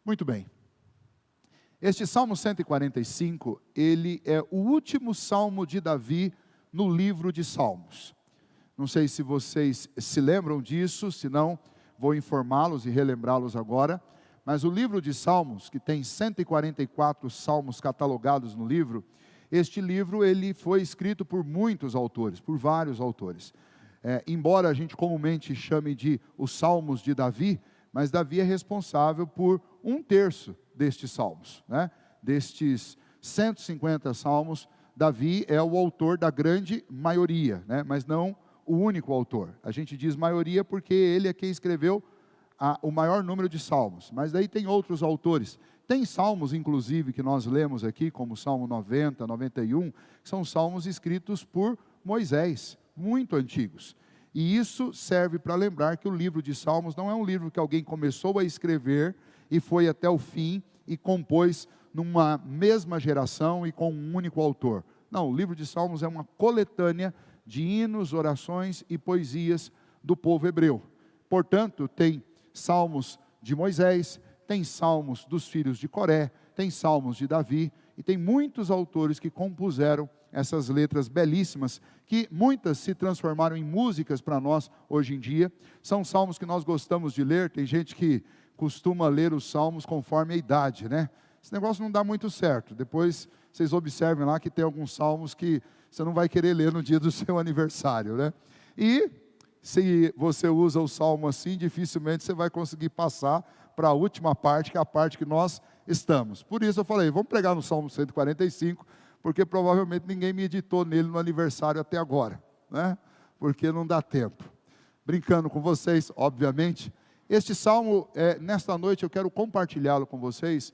Muito bem. Este Salmo 145, ele é o último salmo de Davi no livro de Salmos. Não sei se vocês se lembram disso, se não, vou informá-los e relembrá-los agora. Mas o livro de Salmos, que tem 144 salmos catalogados no livro, este livro ele foi escrito por muitos autores, por vários autores. Embora a gente comumente chame de os Salmos de Davi, mas Davi é responsável por 1/3 destes salmos, né? Destes 150 salmos, Davi é o autor da grande maioria, né? Mas não o único autor. A gente diz maioria porque ele é quem escreveu o maior número de salmos, mas daí tem outros autores. Tem salmos, inclusive, que nós lemos aqui, como o Salmo 90, 91, que são salmos escritos por Moisés, muito antigos. E isso serve para lembrar que o livro de Salmos não é um livro que alguém começou a escrever e foi até o fim e compôs numa mesma geração e com um único autor. Não, o livro de Salmos é uma coletânea de hinos, orações e poesias do povo hebreu. Portanto, tem salmos de Moisés, tem salmos dos filhos de Coré, tem salmos de Davi, e tem muitos autores que compuseram essas letras belíssimas, que muitas se transformaram em músicas para nós hoje em dia. São salmos que nós gostamos de ler. Tem gente que costuma ler os salmos conforme a idade, né? Esse negócio não dá muito certo. Depois vocês observem lá que tem alguns salmos que você não vai querer ler no dia do seu aniversário, né? E se você usa o salmo assim, dificilmente você vai conseguir passar para a última parte, que é a parte que nós estamos. Por isso eu falei, vamos pregar no Salmo 145, porque provavelmente ninguém meditou nele no aniversário até agora, né? Porque não dá tempo. Brincando com vocês, obviamente, este salmo, nesta noite eu quero compartilhá-lo com vocês,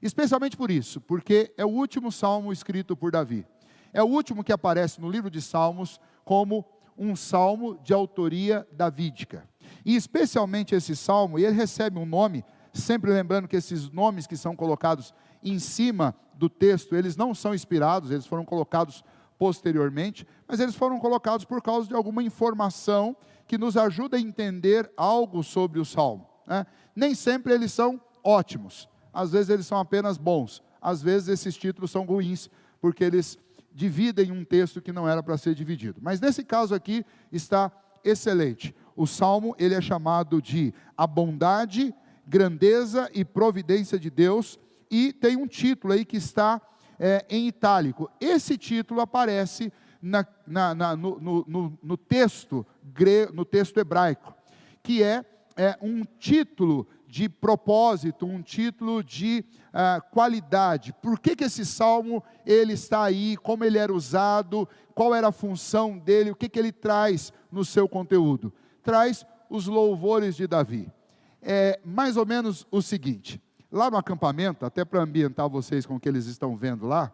especialmente por isso, porque é o último salmo escrito por Davi. É o último que aparece no livro de Salmos como um salmo de autoria davídica. E especialmente esse salmo, ele recebe um nome, sempre lembrando que esses nomes que são colocados em cima do texto, eles não são inspirados, eles foram colocados posteriormente, mas eles foram colocados por causa de alguma informação que nos ajuda a entender algo sobre o salmo, né? Nem sempre eles são ótimos, às vezes eles são apenas bons, às vezes esses títulos são ruins, porque eles dividem um texto que não era para ser dividido. Mas nesse caso aqui está excelente. O salmo, ele é chamado de A Bondade, Grandeza e Providência de Deus, e tem um título aí que está em itálico. Esse título aparece no texto hebraico, que é um título de propósito, um título de qualidade. Por que esse salmo ele está aí, como ele era usado, qual era a função dele, o que ele traz no seu conteúdo? Traz os louvores de Davi. É mais ou menos o seguinte, lá no acampamento, até para ambientar vocês com o que eles estão vendo lá,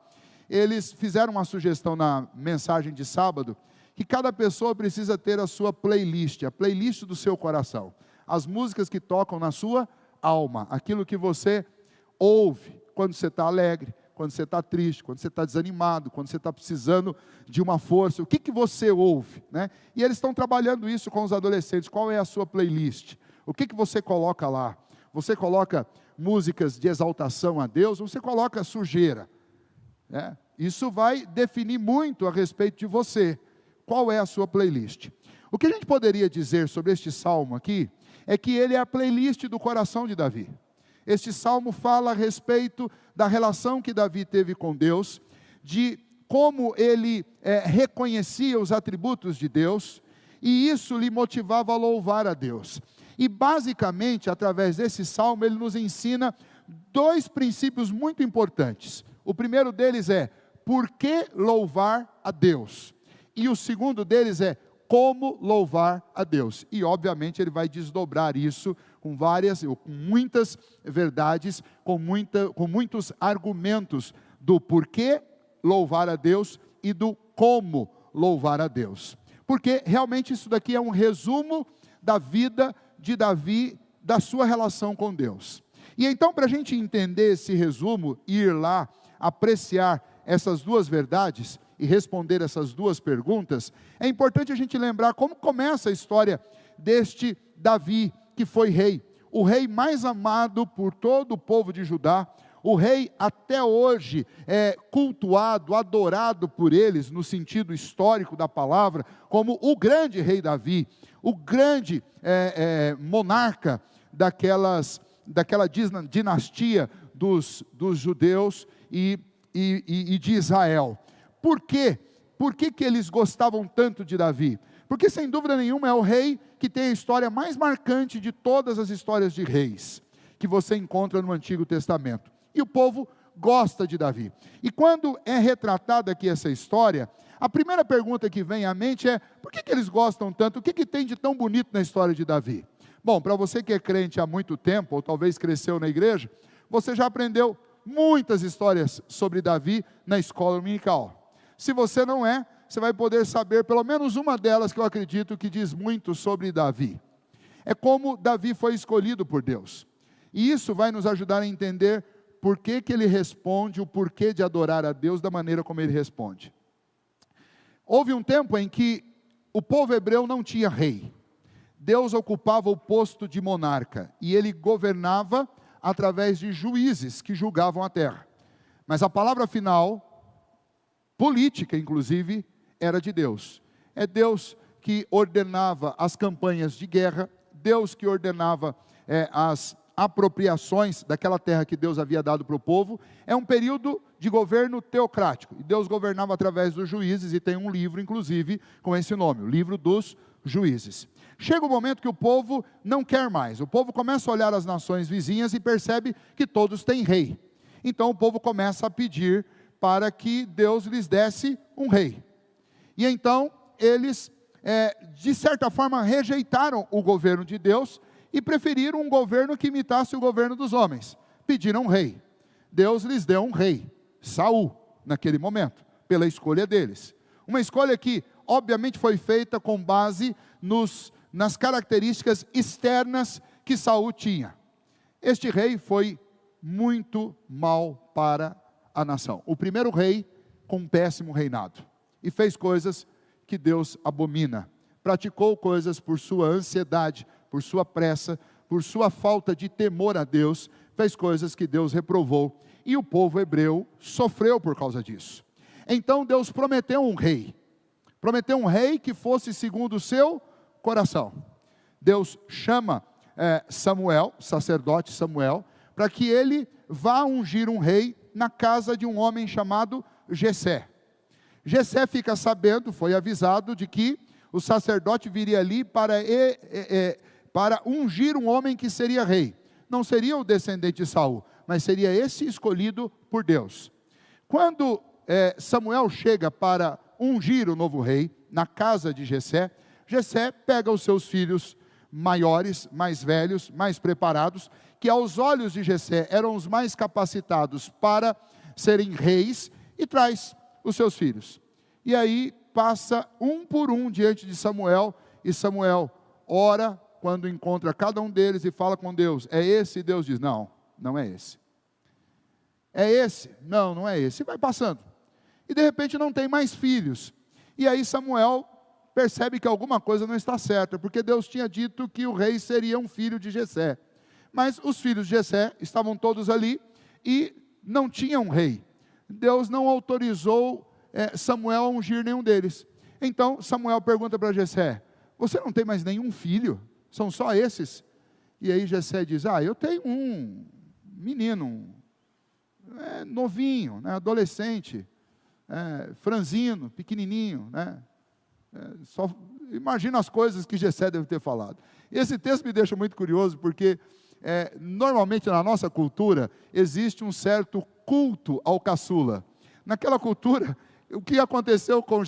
eles fizeram uma sugestão na mensagem de sábado, que cada pessoa precisa ter a sua playlist, a playlist do seu coração. As músicas que tocam na sua alma, aquilo que você ouve quando você está alegre, quando você está triste, quando você está desanimado, quando você está precisando de uma força, o que você ouve, né? E eles estão trabalhando isso com os adolescentes. Qual é a sua playlist? O que você coloca lá? Você coloca músicas de exaltação a Deus, ou você coloca sujeira, né? Isso vai definir muito a respeito de você. Qual é a sua playlist? O que a gente poderia dizer sobre este salmo aqui, é que ele é a playlist do coração de Davi. Este salmo fala a respeito da relação que Davi teve com Deus, de como ele reconhecia os atributos de Deus, e isso lhe motivava a louvar a Deus. E basicamente, através desse salmo, ele nos ensina 2 princípios muito importantes. O primeiro deles é, por que louvar a Deus? E o segundo deles é, como louvar a Deus. E obviamente ele vai desdobrar isso com muitas verdades, com muitos argumentos do porquê louvar a Deus e do como louvar a Deus. Porque realmente isso daqui é um resumo da vida de Davi, da sua relação com Deus. E então, para a gente entender esse resumo, ir lá, apreciar essas 2 verdades, e responder essas 2 perguntas, é importante a gente lembrar como começa a história deste Davi, que foi rei. o rei mais amado por todo o povo de Judá, o rei até hoje é cultuado, adorado por eles, no sentido histórico da palavra, como o grande rei Davi, o grande monarca daquela dinastia dos judeus e de Israel. Por quê? Por que eles gostavam tanto de Davi? Porque sem dúvida nenhuma é o rei que tem a história mais marcante de todas as histórias de reis, que você encontra no Antigo Testamento. E o povo gosta de Davi. E quando é retratada aqui essa história, a primeira pergunta que vem à mente é: por que eles gostam tanto? O que tem de tão bonito na história de Davi? Bom, para você que é crente há muito tempo, ou talvez cresceu na igreja, você já aprendeu muitas histórias sobre Davi na escola dominical. Se você não é, você vai poder saber pelo menos uma delas que eu acredito que diz muito sobre Davi. É como Davi foi escolhido por Deus. E isso vai nos ajudar a entender por que ele responde, o porquê de adorar a Deus da maneira como ele responde. Houve um tempo em que o povo hebreu não tinha rei. Deus ocupava o posto de monarca e ele governava através de juízes que julgavam a terra. Mas a palavra final, política inclusive, era de Deus. É Deus que ordenava as campanhas de guerra, Deus que ordenava as apropriações daquela terra que Deus havia dado para o povo. É um período de governo teocrático, e Deus governava através dos juízes, e tem um livro inclusive com esse nome, o livro dos juízes. Chega o momento que o povo não quer mais, o povo começa a olhar as nações vizinhas e percebe que todos têm rei. Então o povo começa a pedir para que Deus lhes desse um rei. E então eles, de certa forma, rejeitaram o governo de Deus e preferiram um governo que imitasse o governo dos homens. Pediram um rei. Deus lhes deu um rei, Saul, naquele momento, pela escolha deles. Uma escolha que, obviamente, foi feita com base nas características externas que Saul tinha. Este rei foi muito mal para a nação. O primeiro rei com um péssimo reinado. E fez coisas que Deus abomina. Praticou coisas por sua ansiedade, por sua pressa, por sua falta de temor a Deus. Fez coisas que Deus reprovou. E o povo hebreu sofreu por causa disso. Então Deus prometeu um rei. Prometeu um rei que fosse segundo o seu coração. Deus chama Samuel, sacerdote Samuel, para que ele vá ungir um rei na casa de um homem chamado Jessé. Jessé fica sabendo, foi avisado de que o sacerdote viria ali para ungir um homem que seria rei. Não seria o descendente de Saul, mas seria esse escolhido por Deus. Quando Samuel chega para ungir o novo rei na casa de Jessé, Jessé pega os seus filhos maiores, mais velhos, mais preparados, que aos olhos de Jessé eram os mais capacitados para serem reis, e traz os seus filhos. E aí passa um por um diante de Samuel, e Samuel ora quando encontra cada um deles e fala com Deus: é esse? E Deus diz: não, não é esse. É esse? Não, não é esse. E vai passando. E de repente não tem mais filhos. E aí Samuel percebe que alguma coisa não está certa, porque Deus tinha dito que o rei seria um filho de Jessé. Mas os filhos de Jessé estavam todos ali e não tinham rei. Deus não autorizou Samuel a ungir nenhum deles. Então Samuel pergunta para Jessé: você não tem mais nenhum filho? São só esses? E aí Jessé diz: eu tenho um menino, novinho, adolescente, franzino, pequenininho, só imagina as coisas que Jessé deve ter falado. Esse texto me deixa muito curioso, porque normalmente na nossa cultura existe um certo culto ao caçula. Naquela cultura, o que aconteceu com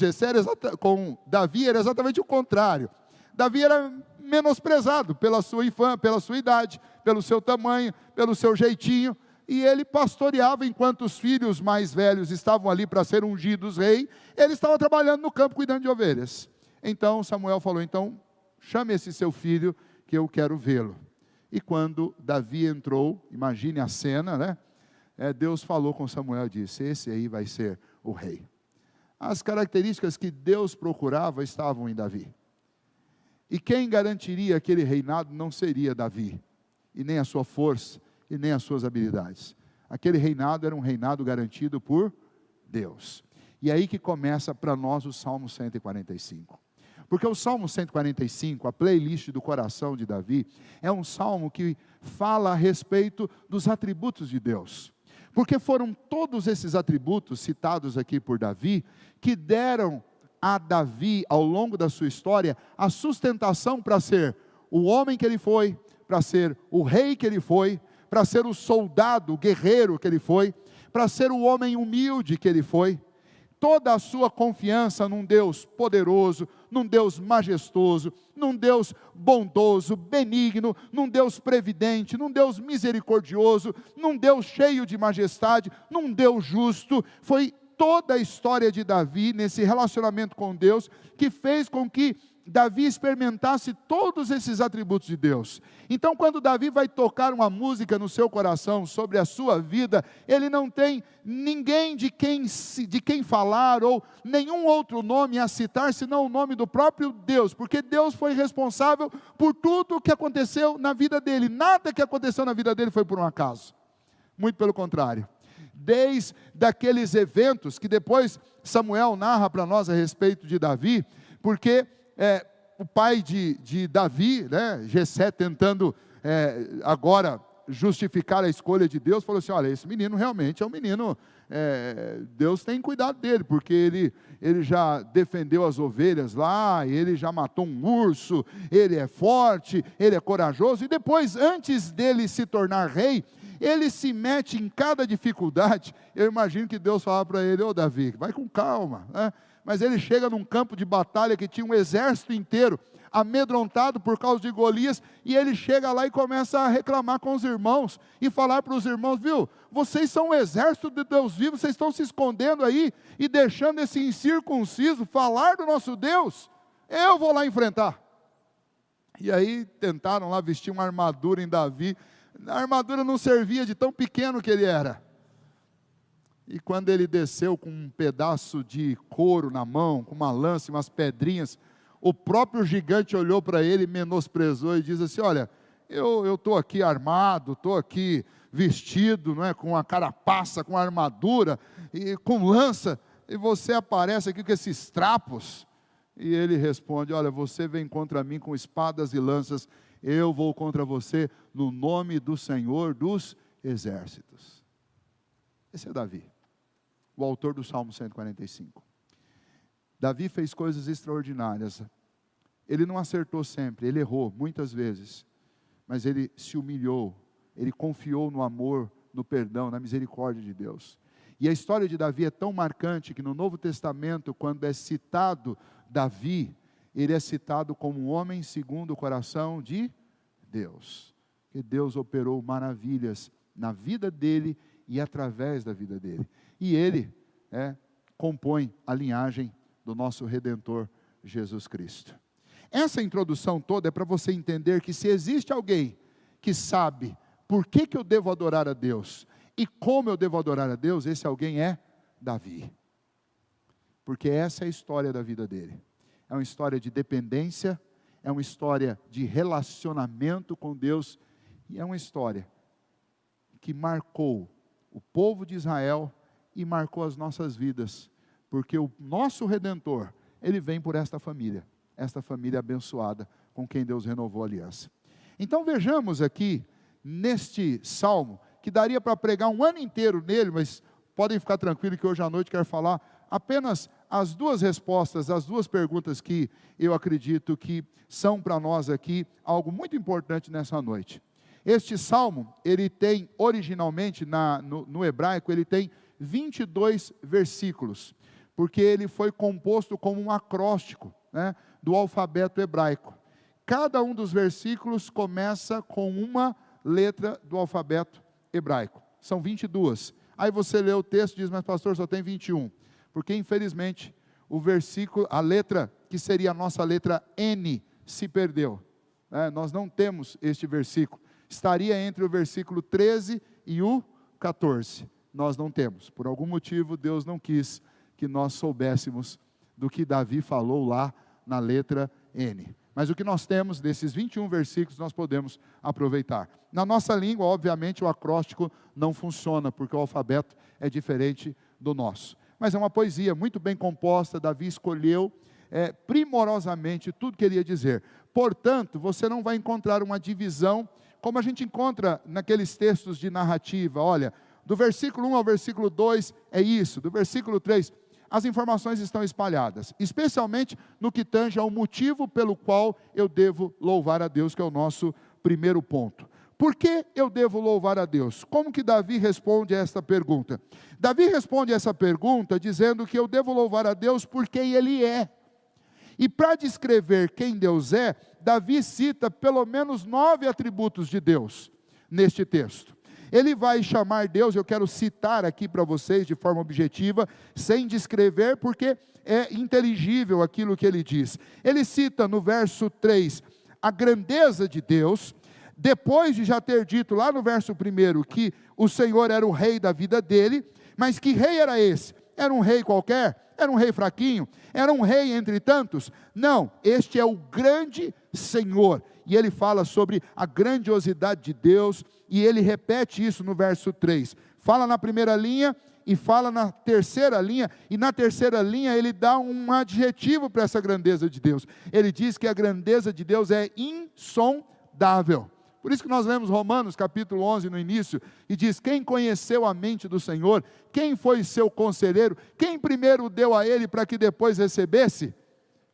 com Davi era exatamente o contrário. Davi era menosprezado pela sua infância, pela sua idade, pelo seu tamanho, pelo seu jeitinho, e ele pastoreava enquanto os filhos mais velhos estavam ali para ser ungidos rei. Ele estava trabalhando no campo cuidando de ovelhas. Então Samuel falou: então chame esse seu filho que eu quero vê-lo. E quando Davi entrou, imagine a cena, Deus falou com Samuel e disse: esse aí vai ser o rei. As características que Deus procurava estavam em Davi. E quem garantiria aquele reinado não seria Davi, e nem a sua força, e nem as suas habilidades. Aquele reinado era um reinado garantido por Deus. E é aí que começa para nós o Salmo 145. Porque o Salmo 145, a playlist do coração de Davi, é um salmo que fala a respeito dos atributos de Deus. Porque foram todos esses atributos citados aqui por Davi, que deram a Davi, ao longo da sua história, a sustentação para ser o homem que ele foi, para ser o rei que ele foi, para ser o soldado, o guerreiro que ele foi, para ser o homem humilde que ele foi. Toda a sua confiança num Deus poderoso, num Deus majestoso, num Deus bondoso, benigno, num Deus previdente, num Deus misericordioso, num Deus cheio de majestade, num Deus justo. Foi toda a história de Davi nesse relacionamento com Deus que fez com que Davi experimentasse todos esses atributos de Deus. Então, quando Davi vai tocar uma música no seu coração sobre a sua vida, ele não tem ninguém de quem falar, ou nenhum outro nome a citar, senão o nome do próprio Deus, porque Deus foi responsável por tudo o que aconteceu na vida dele. Nada que aconteceu na vida dele foi por um acaso, muito pelo contrário. Desde aqueles eventos que depois Samuel narra para nós a respeito de Davi, porque o pai de Davi, né, Jessé, tentando agora justificar a escolha de Deus, falou assim: olha, esse menino realmente é um menino, Deus tem cuidado dele, porque ele já defendeu as ovelhas lá, ele já matou um urso, ele é forte, ele é corajoso. E depois, antes dele se tornar rei, ele se mete em cada dificuldade. Eu imagino que Deus falava para ele: ô Davi, vai com calma, né? Mas ele chega num campo de batalha que tinha um exército inteiro amedrontado por causa de Golias, e ele chega lá e começa a reclamar com os irmãos, e falar para os irmãos: viu, vocês são um exército de Deus vivo, vocês estão se escondendo aí, e deixando esse incircunciso falar do nosso Deus, eu vou lá enfrentar. E aí tentaram lá vestir uma armadura em Davi, a armadura não servia de tão pequeno que ele era. E quando ele desceu com um pedaço de couro na mão, com uma lança e umas pedrinhas, o próprio gigante olhou para ele, menosprezou e diz assim: olha, eu estou aqui armado, estou aqui vestido, não é, com a carapaça, com a armadura, e com lança, e você aparece aqui com esses trapos. E ele responde: olha, você vem contra mim com espadas e lanças, eu vou contra você no nome do Senhor dos Exércitos. Esse é Davi, o autor do Salmo 145. Davi fez coisas extraordinárias. Ele não acertou sempre, ele errou muitas vezes, mas ele se humilhou, ele confiou no amor, no perdão, na misericórdia de Deus. E a história de Davi é tão marcante que no Novo Testamento, quando é citado Davi, ele é citado como um homem segundo o coração de Deus, que Deus operou maravilhas na vida dele e através da vida dele. E ele compõe a linhagem do nosso Redentor Jesus Cristo. Essa introdução toda é para você entender que se existe alguém que sabe por que eu devo adorar a Deus e como eu devo adorar a Deus, esse alguém é Davi. Porque essa é a história da vida dele. É uma história de dependência, é uma história de relacionamento com Deus, e é uma história que marcou o povo de Israel e marcou as nossas vidas, porque o nosso Redentor, ele vem por esta família abençoada, com quem Deus renovou a aliança. Então vejamos aqui, neste salmo, que daria para pregar um ano inteiro nele, mas podem ficar tranquilos que hoje à noite quero falar apenas as duas respostas, as duas perguntas que eu acredito que são para nós aqui algo muito importante nessa noite. Este salmo, ele tem originalmente, no hebraico, ele tem 22 versículos, porque ele foi composto como um acróstico, né, do alfabeto hebraico. Cada um dos versículos começa com uma letra do alfabeto hebraico. São 22. Aí você lê o texto e diz: mas pastor, só tem 21. Porque infelizmente o versículo, a letra que seria a nossa letra N, se perdeu. Nós não temos este versículo. Estaria entre o versículo 13 e o 14. Nós não temos. Por algum motivo Deus não quis que nós soubéssemos do que Davi falou lá na letra N. Mas o que nós temos desses 21 versículos nós podemos aproveitar. Na nossa língua, obviamente, o acróstico não funciona, porque o alfabeto é diferente do nosso. Mas é uma poesia muito bem composta, Davi escolheu primorosamente tudo que ele ia dizer. Portanto, você não vai encontrar uma divisão, como a gente encontra naqueles textos de narrativa. Olha, do versículo 1 ao versículo 2 é isso, do versículo 3... as informações estão espalhadas, especialmente no que tange ao motivo pelo qual eu devo louvar a Deus, que é o nosso primeiro ponto. Por que eu devo louvar a Deus? Como que Davi responde a esta pergunta? Davi responde a essa pergunta dizendo que eu devo louvar a Deus porque Ele é. E para descrever quem Deus é, Davi cita pelo menos 9 atributos de Deus neste texto. Ele vai chamar Deus, eu quero citar aqui para vocês de forma objetiva, sem descrever, porque é inteligível aquilo que ele diz. Ele cita no verso 3, a grandeza de Deus, depois de já ter dito lá no verso 1, que o Senhor era o rei da vida dele, mas que rei era esse? Era um rei qualquer? Era um rei fraquinho? Era um rei entre tantos? Não, este é o grande Senhor. E ele fala sobre a grandiosidade de Deus, e ele repete isso no verso 3. Fala na primeira linha, e fala na terceira linha, e na terceira linha ele dá um adjetivo para essa grandeza de Deus. Ele diz que a grandeza de Deus é insondável. Por isso que nós lemos Romanos capítulo 11 no início, e diz, quem conheceu a mente do Senhor? Quem foi seu conselheiro? Quem primeiro deu a ele para que depois recebesse?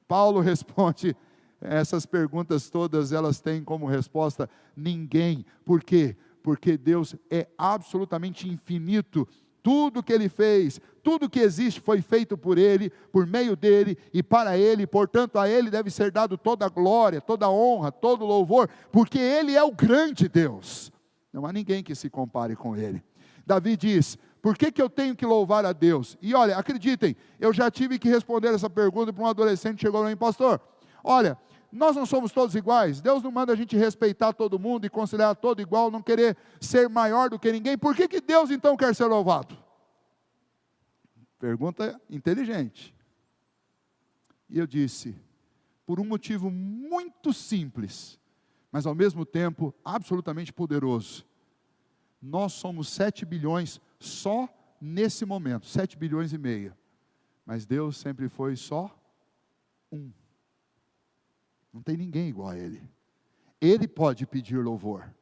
Paulo responde, essas perguntas todas, elas têm como resposta, ninguém. Por quê? Porque Deus é absolutamente infinito. Tudo que Ele fez, tudo que existe foi feito por Ele, por meio dEle e para Ele, portanto a Ele deve ser dado toda a glória, toda a honra, todo o louvor, porque Ele é o grande Deus. Não há ninguém que se compare com Ele. Davi diz, por que eu tenho que louvar a Deus? E olha, acreditem, eu já tive que responder essa pergunta para um adolescente que chegou para mim, pastor, olha, nós não somos todos iguais, Deus não manda a gente respeitar todo mundo e considerar todo igual, não querer ser maior do que ninguém, por que Deus então quer ser louvado? Pergunta inteligente. E eu disse, por um motivo muito simples, mas ao mesmo tempo absolutamente poderoso. Nós somos 7 bilhões só nesse momento, 7 bilhões e meio. Mas Deus sempre foi só um. Não tem ninguém igual a Ele. Ele pode pedir louvor.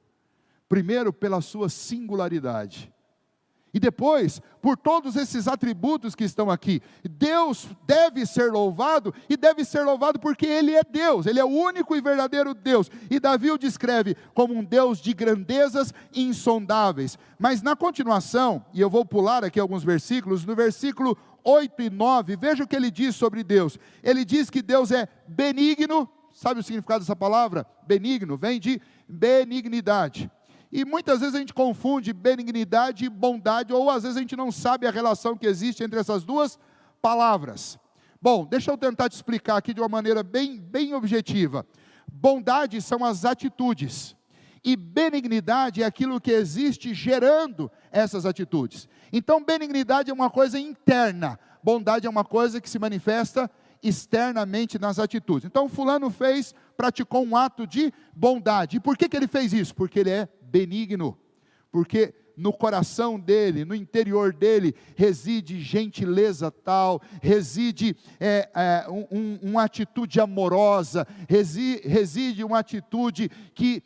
Primeiro, pela sua singularidade. E depois, por todos esses atributos que estão aqui. Deus deve ser louvado, e deve ser louvado porque Ele é Deus. Ele é o único e verdadeiro Deus. E Davi o descreve como um Deus de grandezas insondáveis. Mas na continuação, e eu vou pular aqui alguns versículos, no versículo 8 e 9, veja o que ele diz sobre Deus. Ele diz que Deus é benigno. Sabe o significado dessa palavra? Benigno, vem de benignidade. E muitas vezes a gente confunde benignidade e bondade, ou às vezes a gente não sabe a relação que existe entre essas duas palavras. Bom, deixa eu tentar te explicar aqui de uma maneira bem objetiva. Bondade são as atitudes, e benignidade é aquilo que existe gerando essas atitudes. Então benignidade é uma coisa interna, bondade é uma coisa que se manifesta externamente nas atitudes. Então fulano praticou um ato de bondade. E por que ele fez isso? Porque ele é benigno. Porque no coração dele, no interior dele, reside gentileza tal, reside uma atitude amorosa, reside uma atitude que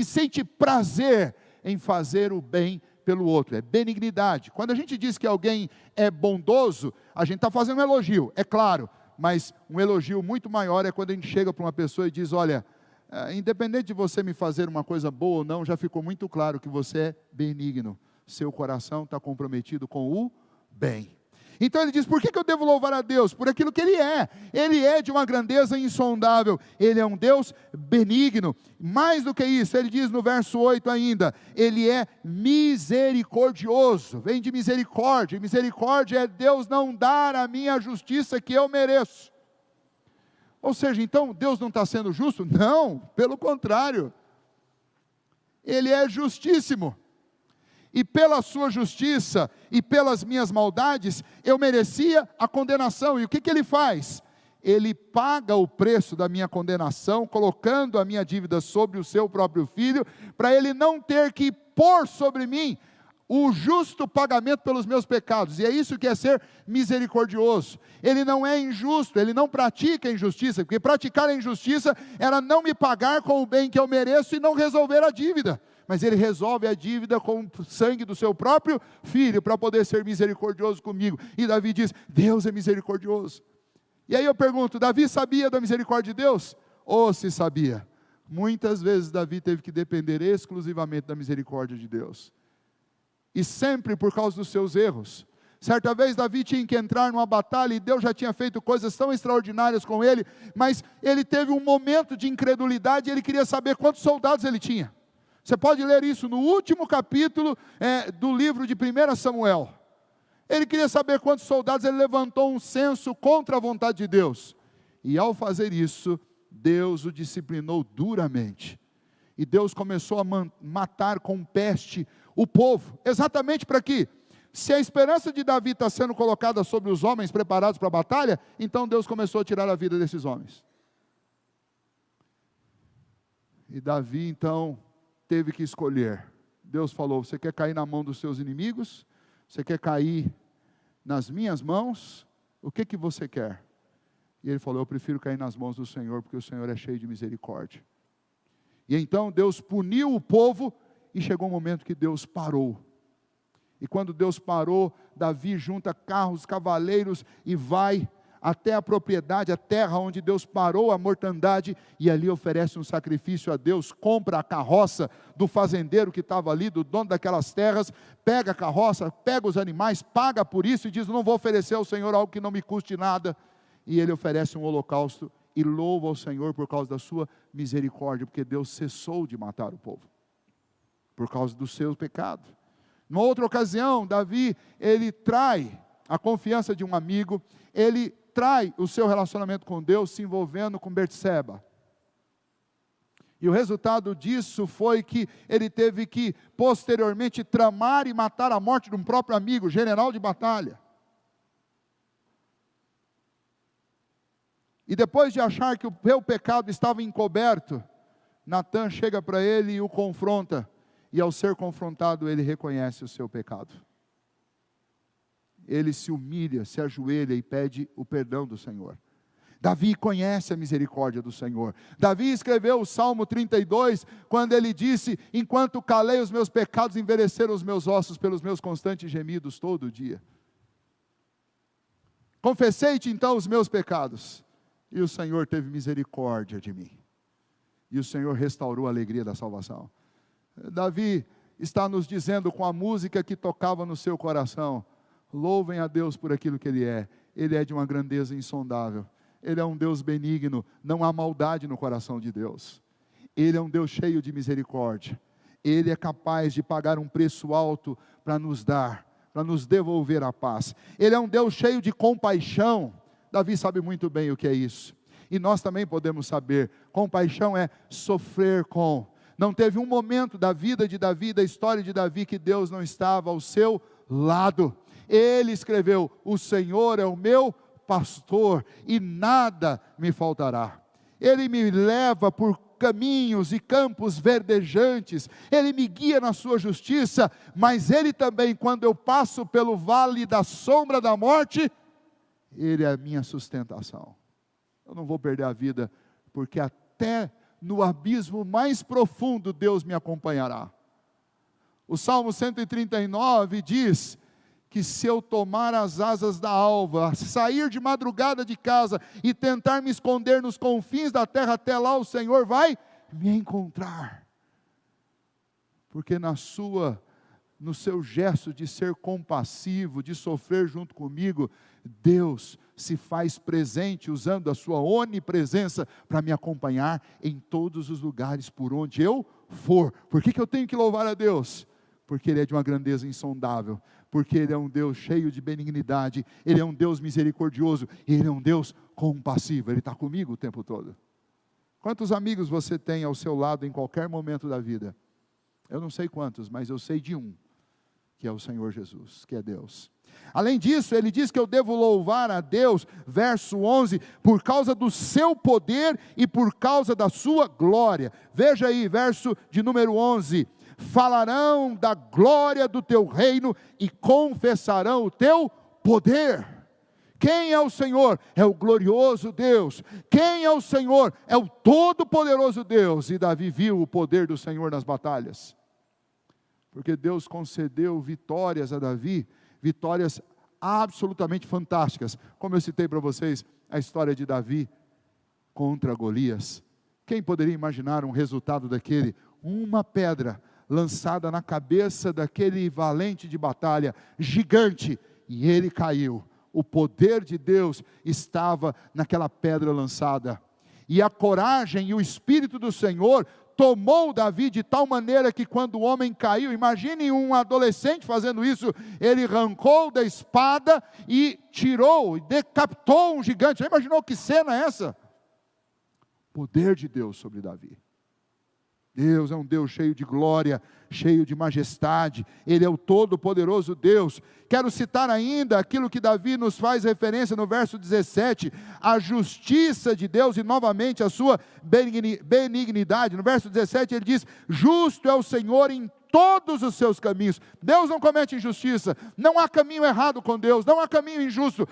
sente prazer em fazer o bem pelo outro, é benignidade. Quando a gente diz que alguém é bondoso, a gente está fazendo um elogio, é claro, mas um elogio muito maior é quando a gente chega para uma pessoa e diz, olha, independente de você me fazer uma coisa boa ou não, já ficou muito claro que você é benigno, seu coração está comprometido com o bem. Então ele diz, por que eu devo louvar a Deus? Por aquilo que Ele é de uma grandeza insondável, Ele é um Deus benigno, mais do que isso, Ele diz no verso 8 ainda, Ele é misericordioso, vem de misericórdia, e misericórdia é Deus não dar a minha justiça que eu mereço. Ou seja, então Deus não está sendo justo? Não, pelo contrário, Ele é justíssimo. E pela sua justiça e pelas minhas maldades, eu merecia a condenação. E o que Ele faz? Ele paga o preço da minha condenação, colocando a minha dívida sobre o seu próprio filho, para ele não ter que pôr sobre mim o justo pagamento pelos meus pecados. E é isso que é ser misericordioso. Ele não é injusto, ele não pratica injustiça, porque praticar a injustiça era não me pagar com o bem que eu mereço e não resolver a dívida. Mas ele resolve a dívida com o sangue do seu próprio filho, para poder ser misericordioso comigo. E Davi diz: Deus é misericordioso. E aí eu pergunto, Davi sabia da misericórdia de Deus? Ou se sabia? Muitas vezes Davi teve que depender exclusivamente da misericórdia de Deus. E sempre por causa dos seus erros. Certa vez Davi tinha que entrar numa batalha e Deus já tinha feito coisas tão extraordinárias com ele, mas ele teve um momento de incredulidade e ele queria saber quantos soldados ele tinha. Você pode ler isso no último capítulo do livro de 1 Samuel. Ele queria saber quantos soldados, ele levantou um censo contra a vontade de Deus. E ao fazer isso, Deus o disciplinou duramente. E Deus começou a matar com peste o povo. Exatamente para quê? Se a esperança de Davi está sendo colocada sobre os homens preparados para a batalha, então Deus começou a tirar a vida desses homens. E Davi então teve que escolher. Deus falou: você quer cair na mão dos seus inimigos? Você quer cair nas minhas mãos? O que você quer? E ele falou: eu prefiro cair nas mãos do Senhor, porque o Senhor é cheio de misericórdia. E então Deus puniu o povo, e chegou um momento que Deus parou. E quando Deus parou, Davi junta carros, cavaleiros e vai até a propriedade, a terra onde Deus parou a mortandade, e ali oferece um sacrifício a Deus, compra a carroça do fazendeiro que estava ali, do dono daquelas terras, pega a carroça, pega os animais, paga por isso e diz: não vou oferecer ao Senhor algo que não me custe nada. E ele oferece um holocausto e louva ao Senhor por causa da sua misericórdia, porque Deus cessou de matar o povo, por causa do seu pecado. Numa outra ocasião, Davi, ele trai a confiança de um amigo, ele trai o seu relacionamento com Deus, se envolvendo com Betseba. E o resultado disso foi que ele teve que, posteriormente, tramar e matar a morte de um próprio amigo, general de batalha. E depois de achar que o seu pecado estava encoberto, Natã chega para ele e o confronta. E ao ser confrontado, ele reconhece o seu pecado. Ele se humilha, se ajoelha e pede o perdão do Senhor. Davi conhece a misericórdia do Senhor. Davi escreveu o Salmo 32, quando ele disse: enquanto calei os meus pecados, envelheceram os meus ossos pelos meus constantes gemidos todo dia. Confessei-te então os meus pecados, e o Senhor teve misericórdia de mim. E o Senhor restaurou a alegria da salvação. Davi está nos dizendo com a música que tocava no seu coração: louvem a Deus por aquilo que Ele é de uma grandeza insondável, Ele é um Deus benigno, não há maldade no coração de Deus, Ele é um Deus cheio de misericórdia, Ele é capaz de pagar um preço alto para nos dar, para nos devolver a paz, Ele é um Deus cheio de compaixão. Davi sabe muito bem o que é isso, e nós também podemos saber. Compaixão é sofrer com. Não teve um momento da vida de Davi, da história de Davi, que Deus não estava ao seu lado. Ele escreveu: o Senhor é o meu pastor e nada me faltará. Ele me leva por caminhos e campos verdejantes, Ele me guia na sua justiça, mas Ele também, quando eu passo pelo vale da sombra da morte, Ele é a minha sustentação. Eu não vou perder a vida, porque até no abismo mais profundo Deus me acompanhará. O Salmo 139 diz que se eu tomar as asas da alva, sair de madrugada de casa e tentar me esconder nos confins da terra, até lá o Senhor vai me encontrar. Porque no seu gesto de ser compassivo, de sofrer junto comigo, Deus se faz presente, usando a sua onipresença para me acompanhar em todos os lugares por onde eu for. Por que eu tenho que louvar a Deus? Porque Ele é de uma grandeza insondável, porque Ele é um Deus cheio de benignidade, Ele é um Deus misericordioso, Ele é um Deus compassivo, Ele está comigo o tempo todo. Quantos amigos você tem ao seu lado em qualquer momento da vida? Eu não sei quantos, mas eu sei de um, que é o Senhor Jesus, que é Deus. Além disso, ele diz que eu devo louvar a Deus, verso 11, por causa do seu poder e por causa da sua glória. Veja aí, verso de número 11, falarão da glória do teu reino e confessarão o teu poder. Quem é o Senhor? É o glorioso Deus. Quem é o Senhor? É o todo-poderoso Deus. E Davi viu o poder do Senhor nas batalhas, porque Deus concedeu vitórias a Davi, vitórias absolutamente fantásticas, como eu citei para vocês, a história de Davi contra Golias. Quem poderia imaginar um resultado daquele? Uma pedra lançada na cabeça daquele valente de batalha, gigante, e ele caiu. O poder de Deus estava naquela pedra lançada, e a coragem e o Espírito do Senhor tomou Davi de tal maneira que quando o homem caiu, imagine um adolescente fazendo isso, ele arrancou da espada e tirou, decapitou um gigante. Já imaginou que cena é essa? Poder de Deus sobre Davi. Deus é um Deus cheio de glória, cheio de majestade, Ele é o todo-poderoso Deus. Quero citar ainda aquilo que Davi nos faz referência no verso 17, a justiça de Deus e novamente a sua benignidade. No verso 17 ele diz, justo é o Senhor em todos os seus caminhos. Deus não comete injustiça, não há caminho errado com Deus, não há caminho injusto.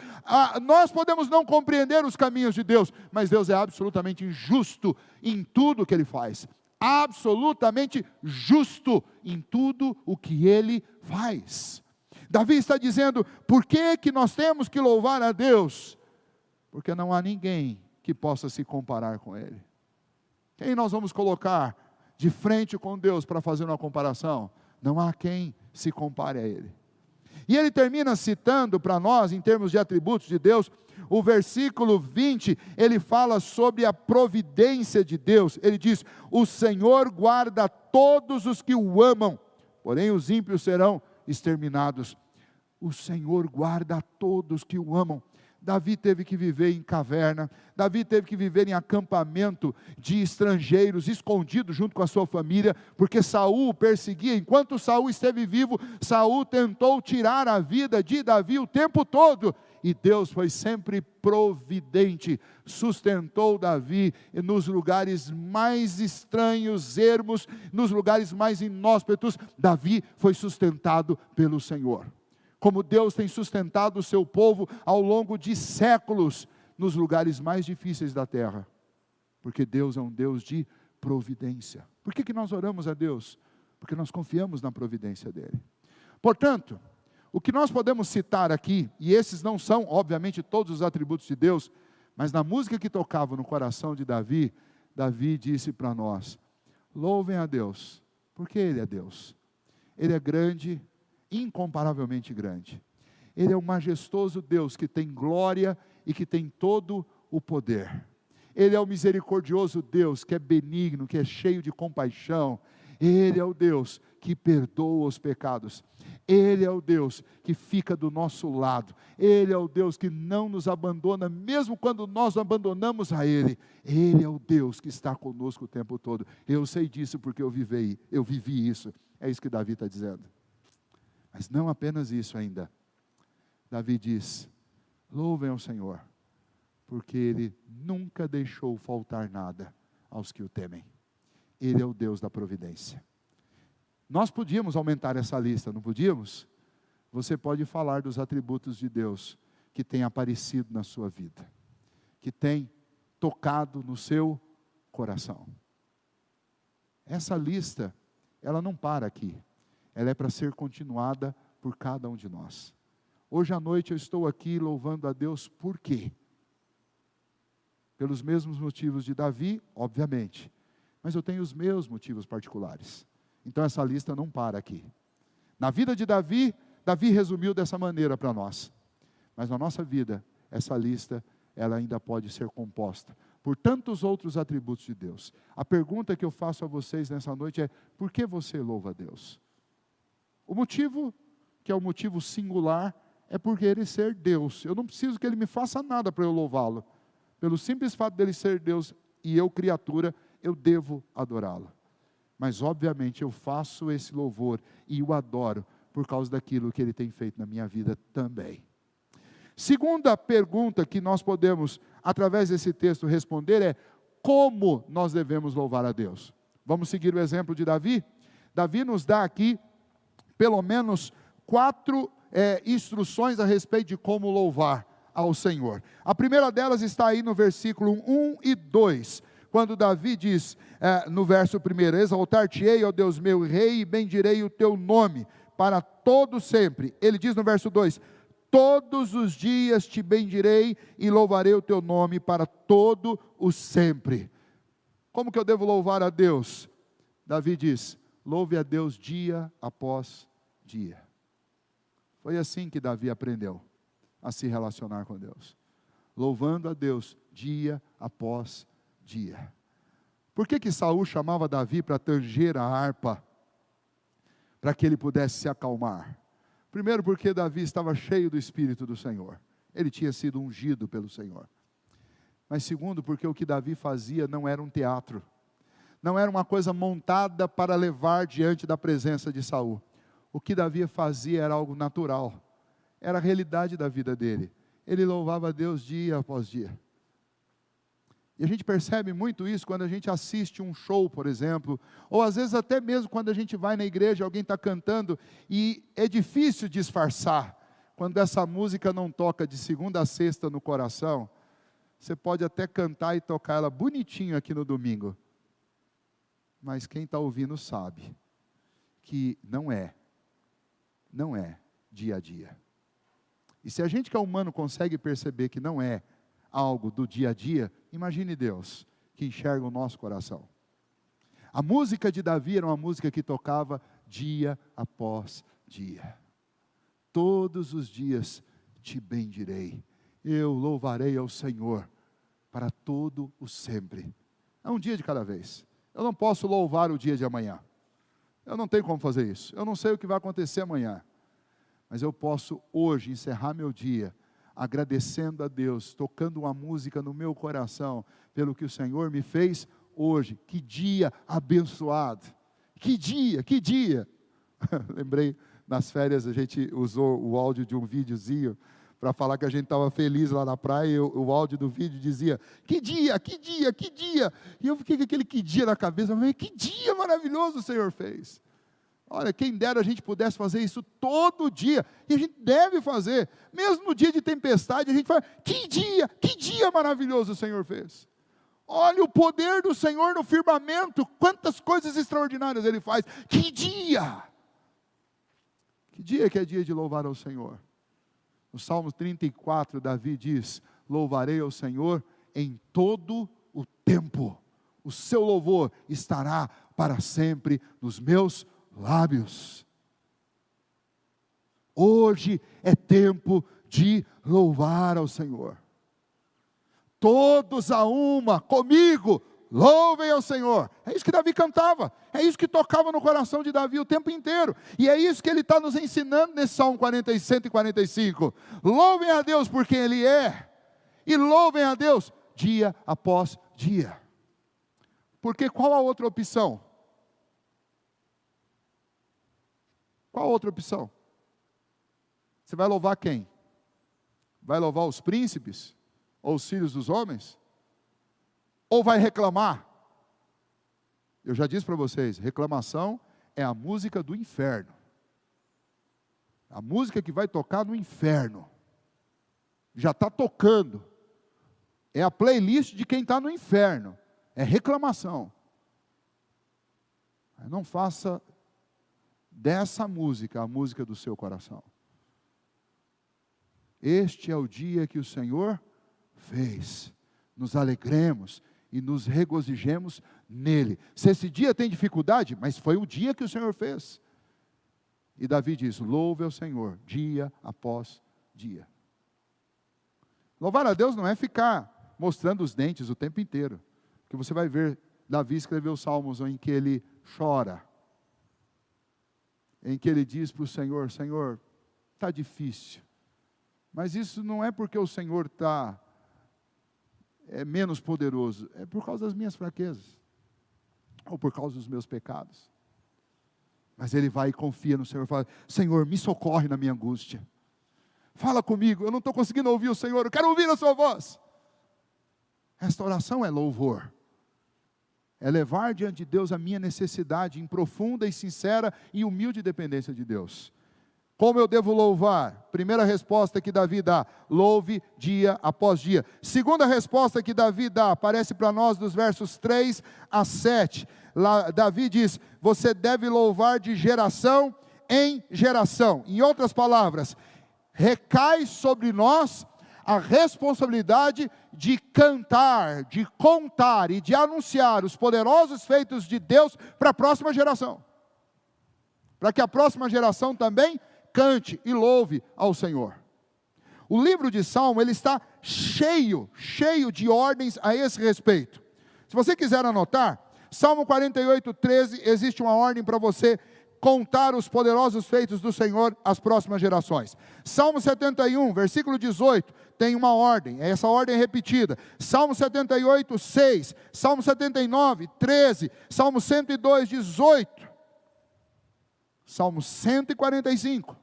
Nós podemos não compreender os caminhos de Deus, mas Deus é absolutamente justo em tudo que Ele faz. Absolutamente justo em tudo o que Ele faz. Davi está dizendo, por que nós temos que louvar a Deus? Porque não há ninguém que possa se comparar com Ele. Quem nós vamos colocar de frente com Deus para fazer uma comparação? Não há quem se compare a Ele. E ele termina citando para nós, em termos de atributos de Deus, o versículo 20, ele fala sobre a providência de Deus. Ele diz, o Senhor guarda todos os que o amam, porém os ímpios serão exterminados. O Senhor guarda todos que o amam. Davi teve que viver em caverna, Davi teve que viver em acampamento de estrangeiros, escondido junto com a sua família, porque Saul o perseguia. Enquanto Saul esteve vivo, Saul tentou tirar a vida de Davi o tempo todo, e Deus foi sempre providente, sustentou Davi nos lugares mais estranhos, ermos, nos lugares mais inóspitos. Davi foi sustentado pelo Senhor. Como Deus tem sustentado o seu povo ao longo de séculos, nos lugares mais difíceis da terra, porque Deus é um Deus de providência. Por que nós oramos a Deus? Porque nós confiamos na providência dEle. Portanto, o que nós podemos citar aqui, e esses não são, obviamente, todos os atributos de Deus, mas na música que tocava no coração de Davi, Davi disse para nós, louvem a Deus, porque Ele é Deus. Ele é grande, incomparavelmente grande. Ele é o majestoso Deus que tem glória e que tem todo o poder. Ele é o misericordioso Deus que é benigno, que é cheio de compaixão. Ele é o Deus que perdoa os pecados. Ele é o Deus que fica do nosso lado. Ele é o Deus que não nos abandona, mesmo quando nós abandonamos a Ele. Ele é o Deus que está conosco o tempo todo. Eu sei disso porque eu vivi isso. É isso que Davi está dizendo. Mas não apenas isso ainda. Davi diz, louvem ao Senhor, porque Ele nunca deixou faltar nada aos que o temem. Ele é o Deus da providência. Nós podíamos aumentar essa lista, não podíamos? Você pode falar dos atributos de Deus que tem aparecido na sua vida, que tem tocado no seu coração. Essa lista, ela não para aqui. Ela é para ser continuada por cada um de nós. Hoje à noite eu estou aqui louvando a Deus por quê? Pelos mesmos motivos de Davi, obviamente. Mas eu tenho os meus motivos particulares. Então essa lista não para aqui. Na vida de Davi, Davi resumiu dessa maneira para nós. Mas na nossa vida, essa lista, ela ainda pode ser composta por tantos outros atributos de Deus. A pergunta que eu faço a vocês nessa noite é, por que você louva a Deus? O motivo, que é o motivo singular, é porque Ele ser Deus. Eu não preciso que Ele me faça nada para eu louvá-lo. Pelo simples fato dEle ser Deus e eu criatura, eu devo adorá-lo. Mas obviamente eu faço esse louvor e o adoro, por causa daquilo que Ele tem feito na minha vida também. Segunda pergunta que nós podemos, através desse texto, responder é: como nós devemos louvar a Deus? Vamos seguir o exemplo de Davi? Davi nos dá aqui, pelo menos, 4 instruções a respeito de como louvar ao Senhor. A primeira delas está aí no versículo 1 e 2, quando Davi diz, no verso 1, exaltar-te-ei, ó Deus meu rei, e bendirei o teu nome, para todo sempre. Ele diz no verso 2, todos os dias te bendirei e louvarei o teu nome para todo o sempre. Como que eu devo louvar a Deus? Davi diz, louve a Deus dia após dia. Foi assim que Davi aprendeu a se relacionar com Deus, louvando a Deus dia após dia. Por que Saul chamava Davi para tanger a harpa? Para que ele pudesse se acalmar. Primeiro porque Davi estava cheio do Espírito do Senhor, ele tinha sido ungido pelo Senhor. Mas segundo, porque o que Davi fazia não era um teatro, não era uma coisa montada para levar diante da presença de Saul. O que Davi fazia era algo natural, era a realidade da vida dele. Ele louvava a Deus dia após dia. E a gente percebe muito isso quando a gente assiste um show, por exemplo, ou às vezes até mesmo quando a gente vai na igreja, alguém está cantando, e é difícil disfarçar, quando essa música não toca de segunda a sexta no coração. Você pode até cantar e tocar ela bonitinho aqui no domingo, mas quem está ouvindo sabe, que não é dia a dia. E se a gente que é humano consegue perceber que não é algo do dia a dia, imagine Deus, que enxerga o nosso coração. A música de Davi era uma música que tocava dia após dia. Todos os dias te bendirei, eu louvarei ao Senhor para todo o sempre. É um dia de cada vez. Eu não posso louvar o dia de amanhã. Eu não tenho como fazer isso. Eu não sei o que vai acontecer amanhã. Mas eu posso hoje encerrar meu dia agradecendo a Deus, tocando uma música no meu coração, pelo que o Senhor me fez hoje. Que dia abençoado, que dia, que dia. Lembrei, nas férias a gente usou o áudio de um videozinho, para falar que a gente estava feliz lá na praia, e o áudio do vídeo dizia, que dia, que dia, que dia. E eu fiquei com aquele que dia na cabeça, eu falei, que dia maravilhoso o Senhor fez. Olha, quem dera a gente pudesse fazer isso todo dia, e a gente deve fazer, mesmo no dia de tempestade, a gente fala, que dia maravilhoso o Senhor fez. Olha o poder do Senhor no firmamento, quantas coisas extraordinárias Ele faz, que dia que é dia de louvar ao Senhor. No Salmo 34, Davi diz, louvarei ao Senhor em todo o tempo, o seu louvor estará para sempre nos meus lábios. Hoje é tempo de louvar ao Senhor. Todos a uma, comigo, louvem ao Senhor. É isso que Davi cantava, é isso que tocava no coração de Davi o tempo inteiro. E é isso que ele está nos ensinando nesse Salmo 145. Louvem a Deus por quem Ele é, e louvem a Deus dia após dia. Porque qual a outra opção? Qual a outra opção? Você vai louvar quem? Vai louvar os príncipes? Ou os filhos dos homens? Ou vai reclamar? Eu já disse para vocês, reclamação é a música do inferno. A música que vai tocar no inferno. Já está tocando. É a playlist de quem está no inferno. É reclamação. Não faça dessa música a música do seu coração. Este é o dia que o Senhor fez. Nos alegremos e nos regozijemos nele. Se esse dia tem dificuldade, mas foi o dia que o Senhor fez. E Davi diz, louve ao Senhor, dia após dia. Louvar a Deus não é ficar mostrando os dentes o tempo inteiro. Porque você vai ver, Davi escreveu salmos em que ele chora. Em que ele diz para o Senhor, Senhor, está difícil. Mas isso não é porque o Senhor é menos poderoso, é por causa das minhas fraquezas, ou por causa dos meus pecados. Mas ele vai e confia no Senhor, fala: Senhor, me socorre na minha angústia. Fala comigo, eu não estou conseguindo ouvir o Senhor, eu quero ouvir a sua voz. Esta oração é louvor. É levar diante de Deus a minha necessidade em profunda e sincera e humilde dependência de Deus. Como eu devo louvar? Primeira resposta que Davi dá: louve dia após dia. Segunda resposta que Davi dá, aparece para nós dos versos 3 a 7. Lá, Davi diz: você deve louvar de geração em geração. Em outras palavras, recai sobre nós a responsabilidade de cantar, de contar e de anunciar os poderosos feitos de Deus para a próxima geração. Para que a próxima geração também cante e louve ao Senhor. O livro de Salmo, ele está cheio de ordens a esse respeito. Se você quiser anotar, Salmo 48, 13, existe uma ordem para você contar os poderosos feitos do Senhor às próximas gerações. Salmo 71, versículo 18, tem uma ordem, essa ordem é repetida. Salmo 78, 6, Salmo 79, 13, Salmo 102, 18, Salmo 145.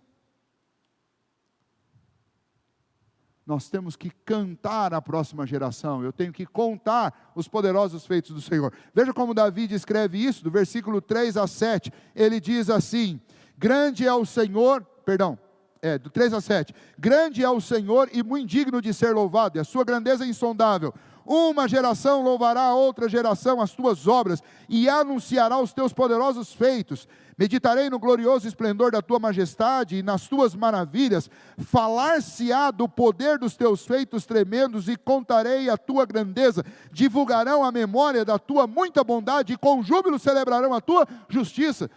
Nós temos que cantar a próxima geração, eu tenho que contar os poderosos feitos do Senhor. Veja como Davi escreve isso, do versículo 3 a 7, ele diz assim: grande é o Senhor, do 3 a 7, grande é o Senhor e muito digno de ser louvado, e a sua grandeza é insondável. Uma geração louvará a outra geração as tuas obras, e anunciará os teus poderosos feitos. Meditarei no glorioso esplendor da tua majestade e nas tuas maravilhas. Falar-se-á do poder dos teus feitos tremendos, e contarei a tua grandeza. Divulgarão a memória da tua muita bondade, e com júbilo celebrarão a tua justiça.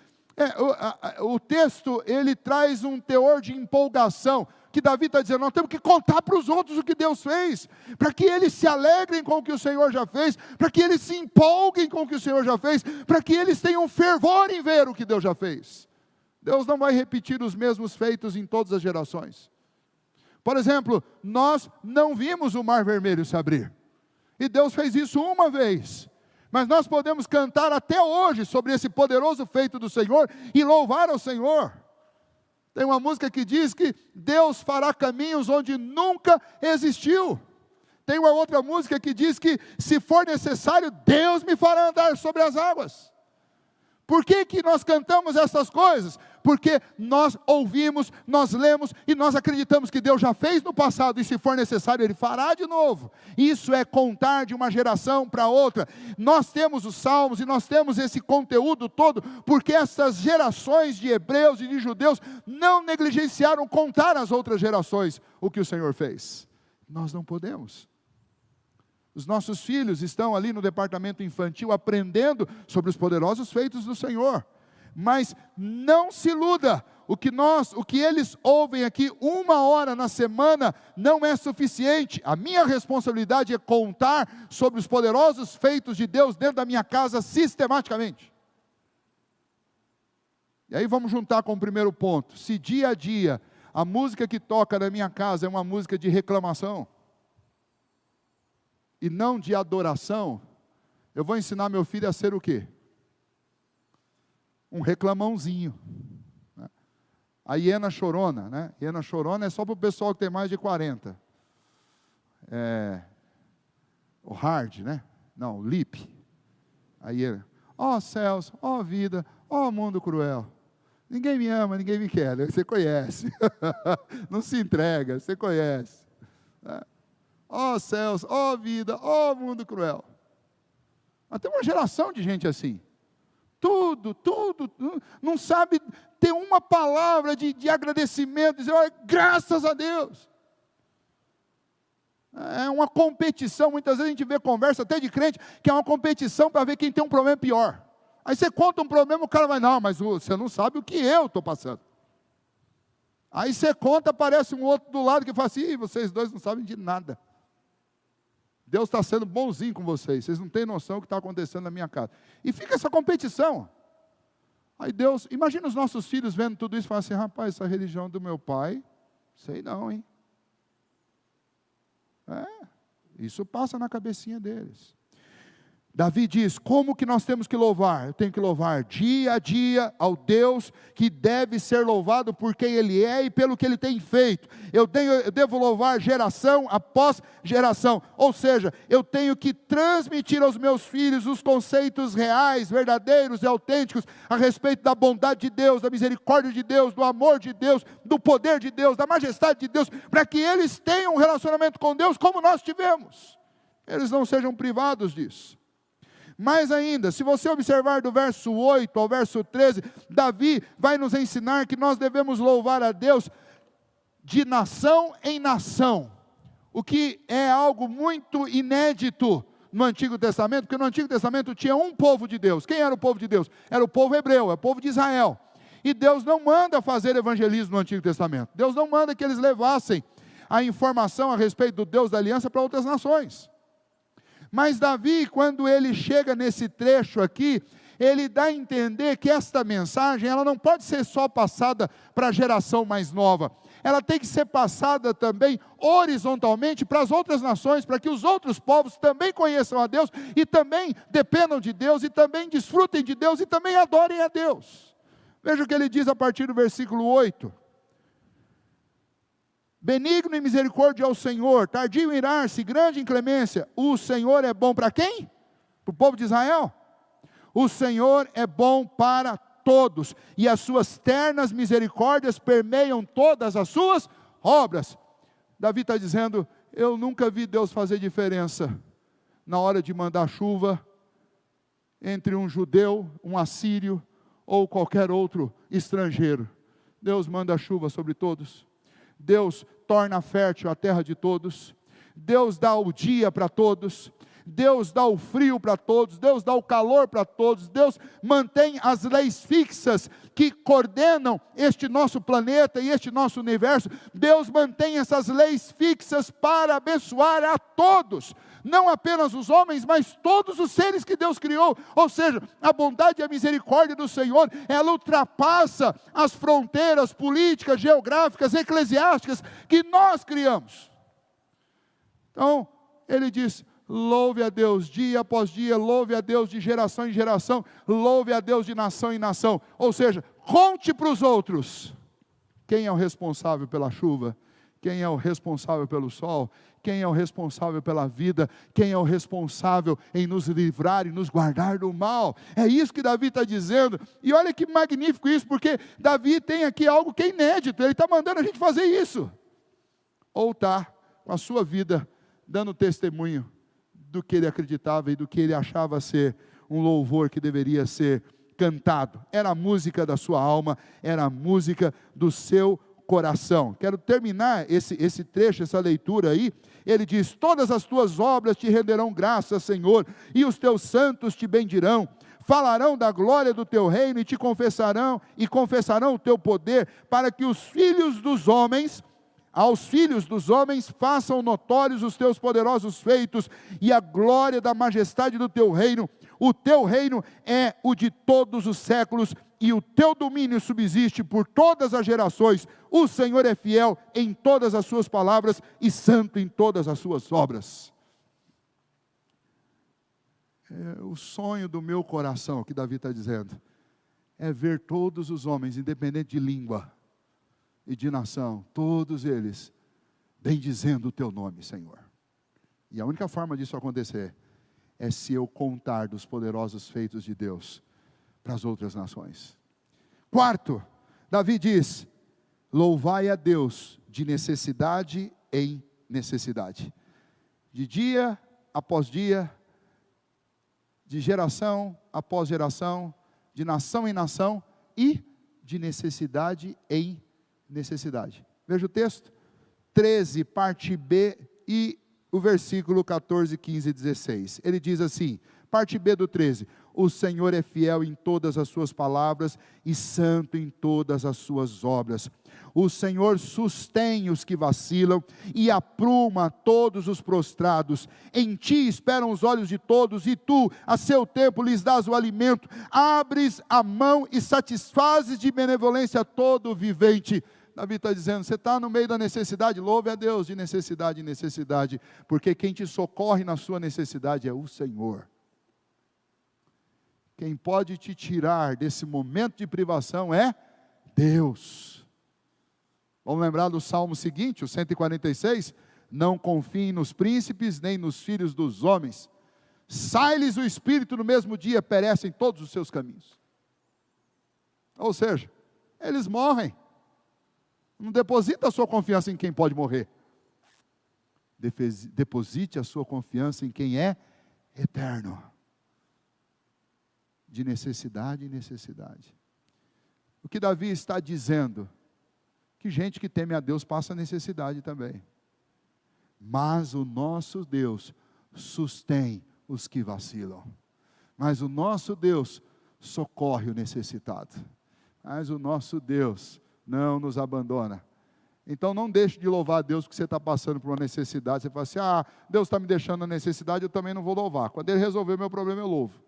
O texto, ele traz um teor de empolgação, que Davi está dizendo: nós temos que contar para os outros o que Deus fez, para que eles se alegrem com o que o Senhor já fez, para que eles se empolguem com o que o Senhor já fez, para que eles tenham fervor em ver o que Deus já fez. Deus não vai repetir os mesmos feitos em todas as gerações. Por exemplo, nós não vimos o Mar Vermelho se abrir, e Deus fez isso uma vez, mas nós podemos cantar até hoje sobre esse poderoso feito do Senhor e louvar ao Senhor. Tem uma música que diz que Deus fará caminhos onde nunca existiu. Tem uma outra música que diz que, se for necessário, Deus me fará andar sobre as águas. Por que nós cantamos essas coisas? Porque nós ouvimos, nós lemos e nós acreditamos que Deus já fez no passado, e se for necessário Ele fará de novo. Isso é contar de uma geração para outra. Nós temos os salmos e nós temos esse conteúdo todo, porque essas gerações de hebreus e de judeus não negligenciaram contar às outras gerações o que o Senhor fez. Nós não podemos. Os nossos filhos estão ali no departamento infantil aprendendo sobre os poderosos feitos do Senhor. Mas não se iluda, o que eles ouvem aqui 1 hora na semana não é suficiente. A minha responsabilidade é contar sobre os poderosos feitos de Deus dentro da minha casa sistematicamente. E aí vamos juntar com o primeiro ponto. Se dia a dia a música que toca na minha casa é uma música de reclamação e não de adoração, eu vou ensinar meu filho a ser o quê? Um reclamãozinho. A hiena chorona, né? Hiena chorona é só para o pessoal que tem mais de 40. O hard, né? Não, o lip. A hiena. Ó céus, ó vida, ó mundo cruel. Ninguém me ama, ninguém me quer. Você conhece. Não se entrega, você conhece. Ó céus, ó vida, ó mundo cruel. Mas tem uma geração de gente assim. Tudo, não sabe ter uma palavra de agradecimento, dizer: olha, graças a Deus. É uma competição, muitas vezes a gente vê conversa até de crente, que é uma competição para ver quem tem um problema pior. Aí você conta um problema, o cara vai: não, mas você não sabe o que eu estou passando. Aí você conta, aparece um outro do lado que fala assim: ih, vocês dois não sabem de nada. Deus está sendo bonzinho com vocês não têm noção do que está acontecendo na minha casa. E fica essa competição. Aí Deus, imagina os nossos filhos vendo tudo isso e falando assim: rapaz, essa religião do meu pai, sei não, hein? Isso passa na cabecinha deles. Davi diz, como que nós temos que louvar? Eu tenho que louvar dia a dia ao Deus que deve ser louvado por quem Ele é e pelo que Ele tem feito. Eu devo louvar geração após geração, ou seja, eu tenho que transmitir aos meus filhos os conceitos reais, verdadeiros e autênticos a respeito da bondade de Deus, da misericórdia de Deus, do amor de Deus, do poder de Deus, da majestade de Deus, para que eles tenham um relacionamento com Deus como nós tivemos. Eles não sejam privados disso. Mais ainda, se você observar do verso 8 ao verso 13, Davi vai nos ensinar que nós devemos louvar a Deus de nação em nação, o que é algo muito inédito no Antigo Testamento, porque no Antigo Testamento tinha um povo de Deus. Quem era o povo de Deus? Era o povo hebreu, é o povo de Israel. E Deus não manda fazer evangelismo no Antigo Testamento. Deus não manda que eles levassem a informação a respeito do Deus da aliança para outras nações. Mas Davi, quando ele chega nesse trecho aqui, ele dá a entender que esta mensagem, ela não pode ser só passada para a geração mais nova, ela tem que ser passada também horizontalmente para as outras nações, para que os outros povos também conheçam a Deus, e também dependam de Deus, e também desfrutem de Deus, e também adorem a Deus. Veja o que ele diz a partir do versículo 8. Benigno e misericórdia ao Senhor, tardio em irar-se, grande em clemência. O Senhor é bom para quem? Para o povo de Israel. O Senhor é bom para todos, e as suas ternas misericórdias permeiam todas as suas obras. Davi está dizendo, eu nunca vi Deus fazer diferença na hora de mandar chuva entre um judeu, um assírio ou qualquer outro estrangeiro. Deus manda chuva sobre todos. Deus torna fértil a terra de todos. Deus dá o dia para todos. Deus dá o frio para todos. Deus dá o calor para todos. Deus mantém as leis fixas que coordenam este nosso planeta e este nosso universo. Deus mantém essas leis fixas para abençoar a todos. Não apenas os homens, mas todos os seres que Deus criou. Ou seja, a bondade e a misericórdia do Senhor, ela ultrapassa as fronteiras políticas, geográficas, eclesiásticas que nós criamos. Então, ele diz, louve a Deus dia após dia, louve a Deus de geração em geração, louve a Deus de nação em nação. Ou seja, conte para os outros quem é o responsável pela chuva, quem é o responsável pelo sol, quem é o responsável pela vida, quem é o responsável em nos livrar e nos guardar do mal. É isso que Davi está dizendo, e olha que magnífico isso, porque Davi tem aqui algo que é inédito, ele está mandando a gente fazer isso, ou está com a sua vida dando testemunho do que ele acreditava e do que ele achava ser um louvor que deveria ser cantado. Era a música da sua alma, era a música do seu coração. Quero terminar esse trecho, essa leitura aí. Ele diz, todas as tuas obras te renderão graças, Senhor, e os teus santos te bendirão. Falarão da glória do teu reino e te confessarão o teu poder, para que os filhos dos homens, aos filhos dos homens, façam notórios os teus poderosos feitos e a glória da majestade do teu reino. O teu reino é o de todos os séculos e o teu domínio subsiste por todas as gerações. O Senhor é fiel em todas as suas palavras e santo em todas as suas obras. O sonho do meu coração, que Davi está dizendo, é ver todos os homens, independente de língua e de nação, todos eles bendizendo o teu nome, Senhor. E a única forma disso acontecer é se eu contar dos poderosos feitos de Deus para as outras nações. Quarto, Davi diz, louvai a Deus de necessidade em necessidade. De dia após dia, de geração após geração, de nação em nação e de necessidade em necessidade. Veja o texto, 13, parte B e o versículo 14, 15 e 16. Ele diz assim, parte B do 13, o Senhor é fiel em todas as suas palavras e santo em todas as suas obras. O Senhor sustém os que vacilam e apruma todos os prostrados. Em ti esperam os olhos de todos e tu, a seu tempo, lhes dás o alimento. Abres a mão e satisfazes de benevolência todo o vivente. Davi está dizendo, você está no meio da necessidade, louve a Deus de necessidade em necessidade, porque quem te socorre na sua necessidade é o Senhor. Quem pode te tirar desse momento de privação é Deus. Vamos lembrar do salmo seguinte, o 146? Não confiem nos príncipes, nem nos filhos dos homens. Sai-lhes o espírito no mesmo dia, perecem todos os seus caminhos. Ou seja, eles morrem. Não deposita a sua confiança em quem pode morrer. Deposite a sua confiança em quem é eterno. De necessidade em necessidade. O que Davi está dizendo? Que gente que teme a Deus passa necessidade também. Mas o nosso Deus sustém os que vacilam. Mas o nosso Deus socorre o necessitado. Mas o nosso Deus não nos abandona. Então não deixe de louvar a Deus porque você está passando por uma necessidade. Você fala assim, Deus está me deixando na necessidade, eu também não vou louvar. Quando Ele resolver meu problema, eu louvo.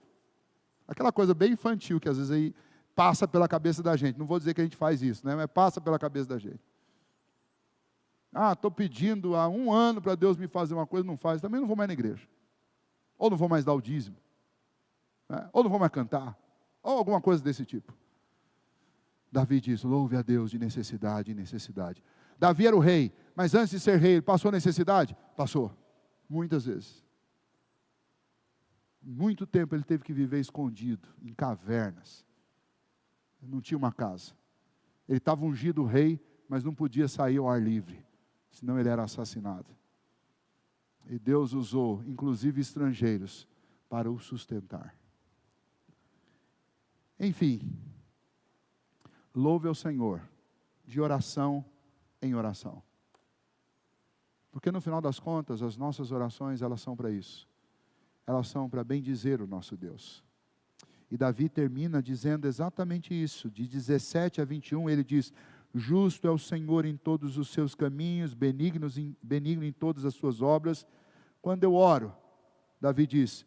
Aquela coisa bem infantil que às vezes aí passa pela cabeça da gente. Não vou dizer que a gente faz isso, né? Mas passa pela cabeça da gente. Estou pedindo há 1 ano para Deus me fazer uma coisa, não faz. Também não vou mais na igreja. Ou não vou mais dar o dízimo. Né? Ou não vou mais cantar. Ou alguma coisa desse tipo. Davi diz, louve a Deus de necessidade em necessidade. Davi era o rei, mas antes de ser rei, ele passou necessidade? Passou. Muitas vezes. Muito tempo ele teve que viver escondido, em cavernas. Não tinha uma casa. Ele estava ungido rei, mas não podia sair ao ar livre, senão ele era assassinado. E Deus usou, inclusive estrangeiros, para o sustentar. Enfim, louve ao Senhor, de oração em oração. Porque no final das contas, as nossas orações, elas são para isso. Elas são para bendizer o nosso Deus. E Davi termina dizendo exatamente isso, de 17 a 21, ele diz, justo é o Senhor em todos os seus caminhos, benigno em todas as suas obras. Quando eu oro, Davi diz,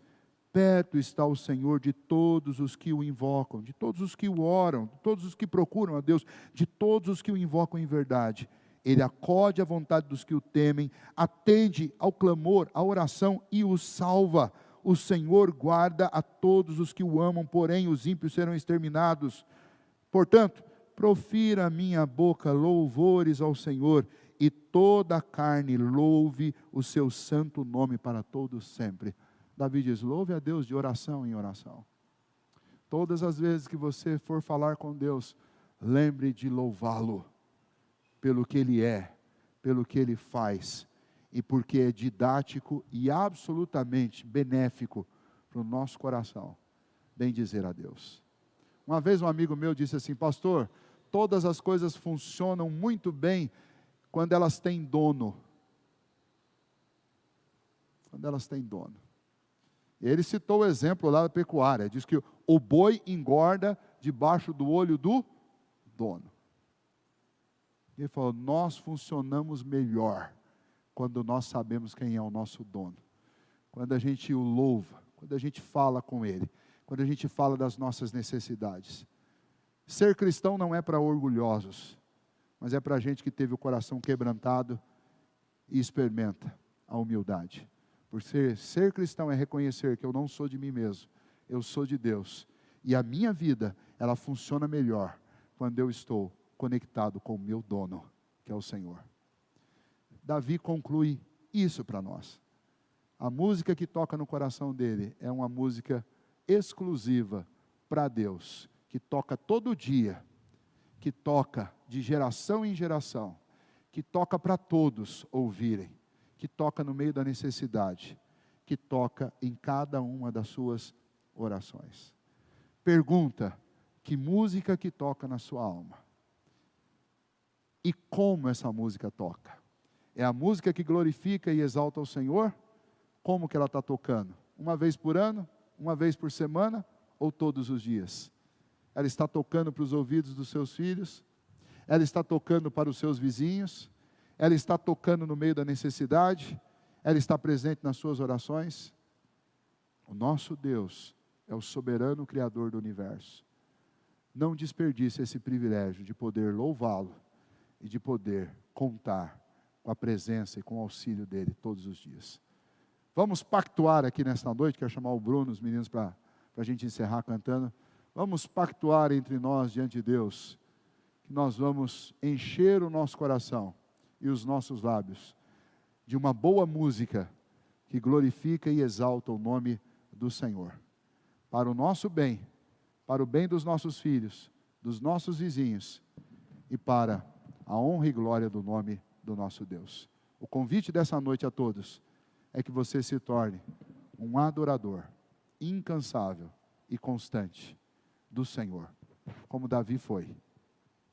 perto está o Senhor de todos os que o invocam, de todos os que o oram, de todos os que procuram a Deus, de todos os que o invocam em verdade. Ele acode à vontade dos que o temem, atende ao clamor, à oração e os salva. O Senhor guarda a todos os que o amam, porém os ímpios serão exterminados. Portanto, profira a minha boca louvores ao Senhor, e toda a carne louve o seu santo nome para todos sempre. Davi diz, louve a Deus de oração em oração. Todas as vezes que você for falar com Deus, lembre de louvá-lo, pelo que Ele é, pelo que Ele faz, e porque é didático e absolutamente benéfico para o nosso coração, bem dizer a Deus. Uma vez um amigo meu disse assim, pastor, todas as coisas funcionam muito bem quando elas têm dono. Quando elas têm dono. Ele citou o exemplo lá da pecuária, diz que o boi engorda debaixo do olho do dono. Ele falou, nós funcionamos melhor quando nós sabemos quem é o nosso dono. Quando a gente o louva, quando a gente fala com Ele, quando a gente fala das nossas necessidades. Ser cristão não é para orgulhosos, mas é para gente que teve o coração quebrantado e experimenta a humildade. Por ser cristão é reconhecer que eu não sou de mim mesmo, eu sou de Deus. E a minha vida, ela funciona melhor quando eu estou conectado com o meu dono, que é o Senhor. Davi conclui isso para nós. A música que toca no coração dele é uma música exclusiva para Deus, que toca todo dia, que toca de geração em geração, que toca para todos ouvirem, que toca no meio da necessidade, que toca em cada uma das suas orações. Pergunta, que música que toca na sua alma? E como essa música toca? É a música que glorifica e exalta o Senhor? Como que ela está tocando? Uma vez por ano? Uma vez por semana? Ou todos os dias? Ela está tocando para os ouvidos dos seus filhos? Ela está tocando para os seus vizinhos? Ela está tocando no meio da necessidade? Ela está presente nas suas orações? O nosso Deus é o soberano Criador do universo. Não desperdice esse privilégio de poder louvá-lo e de poder contar com a presença e com o auxílio dEle todos os dias. Vamos pactuar aqui nesta noite, quero chamar o Bruno, os meninos para para a gente encerrar cantando. Vamos pactuar entre nós diante de Deus, que nós vamos encher o nosso coração e os nossos lábios de uma boa música que glorifica e exalta o nome do Senhor, para o nosso bem, para o bem dos nossos filhos, dos nossos vizinhos e para a honra e glória do nome do nosso Deus. O convite dessa noite a todos é que você se torne um adorador incansável e constante do Senhor, como Davi foi,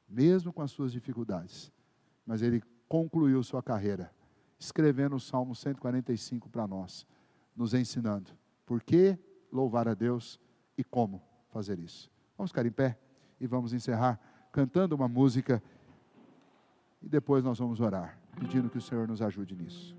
mesmo com as suas dificuldades, mas ele concluiu sua carreira, escrevendo o Salmo 145 para nós, nos ensinando por que louvar a Deus e como fazer isso. Vamos ficar em pé e vamos encerrar cantando uma música e depois nós vamos orar, pedindo que o Senhor nos ajude nisso.